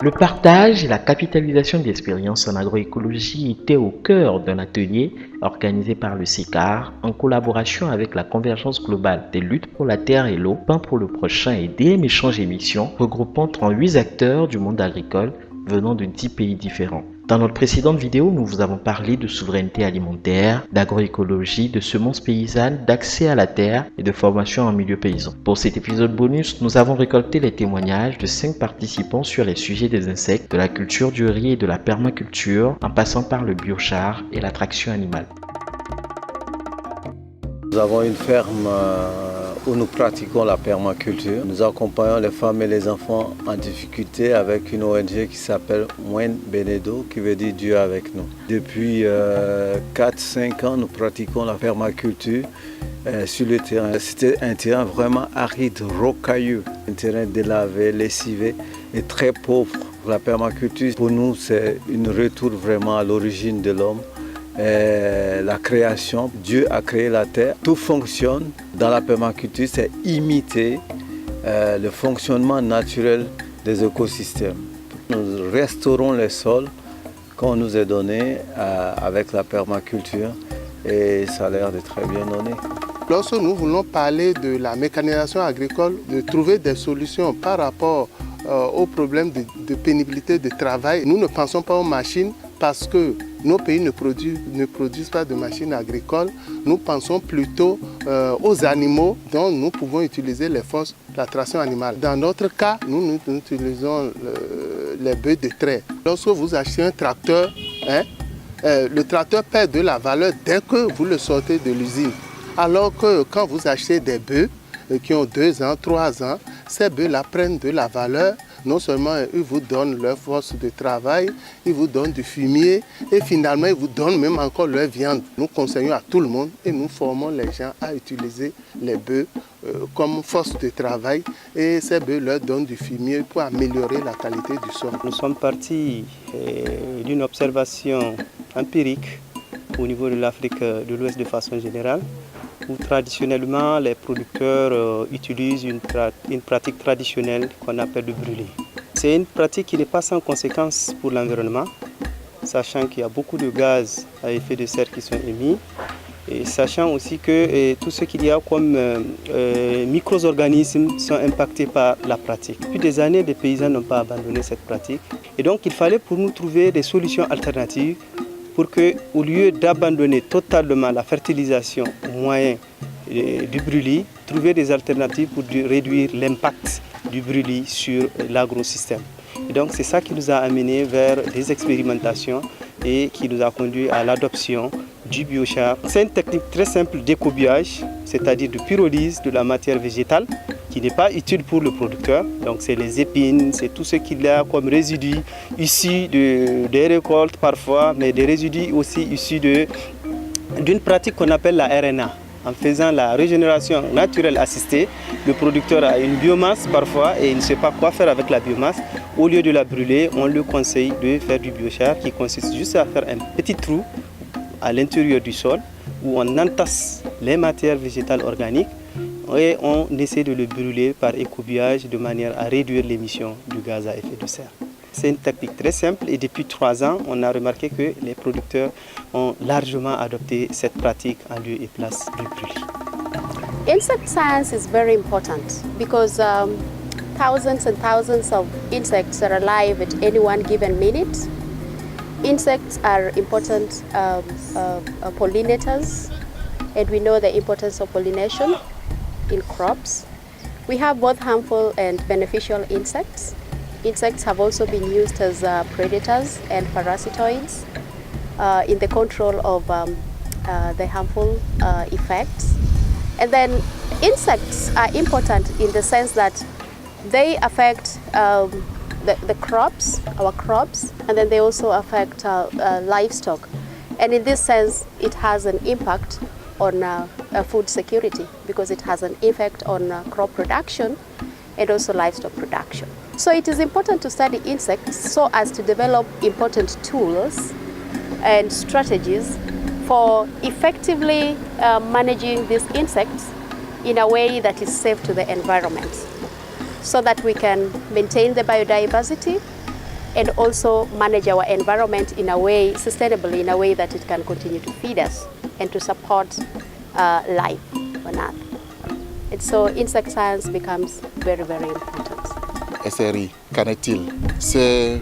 Le partage et la capitalisation d'expériences en agroécologie étaient au cœur d'un atelier organisé par le SICAR en collaboration avec la Convergence globale des luttes pour la terre et l'eau, Pain pour le prochain et DM Échange Émissions, regroupant 38 acteurs du monde agricole venant de 10 pays différents. Dans notre précédente vidéo, nous vous avons parlé de souveraineté alimentaire, d'agroécologie, de semences paysannes, d'accès à la terre et de formation en milieu paysan. Pour cet épisode bonus, nous avons récolté les témoignages de 5 participants sur les sujets des insectes, de la culture du riz et de la permaculture, en passant par le biochar et la traction animale. Nous avons une ferme où nous pratiquons la permaculture. Nous accompagnons les femmes et les enfants en difficulté avec une ONG qui s'appelle Mwen Benedo, qui veut dire Dieu avec nous. Depuis 4-5 ans, nous pratiquons la permaculture sur le terrain. C'était un terrain vraiment aride, rocailleux, un terrain délavé, lessivé et très pauvre. La permaculture, pour nous, c'est un retour vraiment à l'origine de l'homme. La création, Dieu a créé la terre, tout fonctionne dans la permaculture, c'est imiter le fonctionnement naturel des écosystèmes. Nous restaurons les sols qu'on nous a donnés avec la permaculture et ça a l'air de très bien donner. Lorsque nous voulons parler de la mécanisation agricole, de trouver des solutions par rapport aux problèmes de pénibilité de travail, nous ne pensons pas aux machines parce que nos pays ne produisent pas de machines agricoles. Nous pensons plutôt aux animaux dont nous pouvons utiliser les forces de la traction animale. Dans notre cas, nous utilisons les bœufs de trait. Lorsque vous achetez un tracteur, le tracteur perd de la valeur dès que vous le sortez de l'usine. Alors que quand vous achetez des bœufs qui ont 2 ans, 3 ans, ces bœufs-là prennent de la valeur. Non seulement ils vous donnent leur force de travail, ils vous donnent du fumier et finalement ils vous donnent même encore leur viande. Nous conseillons à tout le monde et nous formons les gens à utiliser les bœufs comme force de travail et ces bœufs leur donnent du fumier pour améliorer la qualité du sol. Nous sommes partis d'une observation empirique au niveau de l'Afrique de l'Ouest de façon générale, où traditionnellement les producteurs utilisent une pratique traditionnelle qu'on appelle le brûlé. C'est une pratique qui n'est pas sans conséquences pour l'environnement, sachant qu'il y a beaucoup de gaz à effet de serre qui sont émis, et sachant aussi que tout ce qu'il y a comme micro-organismes sont impactés par la pratique. Depuis des années, les paysans n'ont pas abandonné cette pratique, et donc il fallait pour nous trouver des solutions alternatives pour que, au lieu d'abandonner totalement la fertilisation au moyen du brûlis, trouver des alternatives pour réduire l'impact du brûlis sur l'agrosystème. Et donc c'est ça qui nous a amené vers des expérimentations et qui nous a conduit à l'adoption du biochar. C'est une technique très simple d'écobiage, c'est-à-dire de pyrolyse de la matière végétale qui n'est pas utile pour le producteur. Donc c'est les épines, c'est tout ce qu'il y a comme résidus issus des récoltes parfois, mais des résidus aussi issus d'une pratique qu'on appelle la RNA. En faisant la régénération naturelle assistée, le producteur a une biomasse parfois et il ne sait pas quoi faire avec la biomasse. Au lieu de la brûler, on lui conseille de faire du biochar qui consiste juste à faire un petit trou à l'intérieur du sol où on entasse les matières végétales organiques et on essaie de le brûler par écobiage de manière à réduire l'émission du gaz à effet de serre. C'est une technique très simple et depuis 3 ans, on a remarqué que les producteurs ont largement adopté cette pratique en lieu et place du brûlis. Insect science is very important because thousands and thousands of insects are alive at any one given minute. Insects are important pollinators, and we know the importance of pollination in crops. We have both harmful and beneficial insects. Insects have also been used as predators and parasitoids in the control of the harmful effects. And then insects are important in the sense that they affect the crops, our crops, and then they also affect livestock. And in this sense, it has an impact on food security because it has an effect on crop production and also livestock production. So it is important to study insects so as to develop important tools and strategies for effectively managing these insects in a way that is safe to the environment, so that we can maintain the biodiversity and also manage our environment in a way, sustainably, in a way that it can continue to feed us and to support life on Earth. And so insect science becomes very, very important. SRI, qu'en est-il? C'est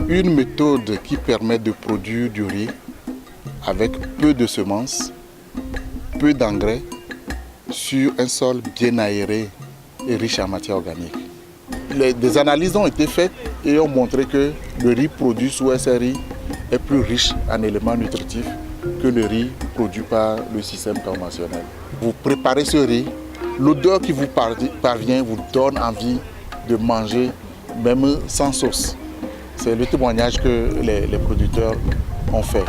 une méthode qui permet de produire du riz avec peu de semences, peu d'engrais, sur un sol bien aéré et riche en matière organique. Des analyses ont été faites et ont montré que le riz produit sous SRI est plus riche en éléments nutritifs que le riz produit par le système conventionnel. Vous préparez ce riz, l'odeur qui vous parvient vous donne envie de manger même sans sauce. C'est le témoignage que les producteurs ont fait.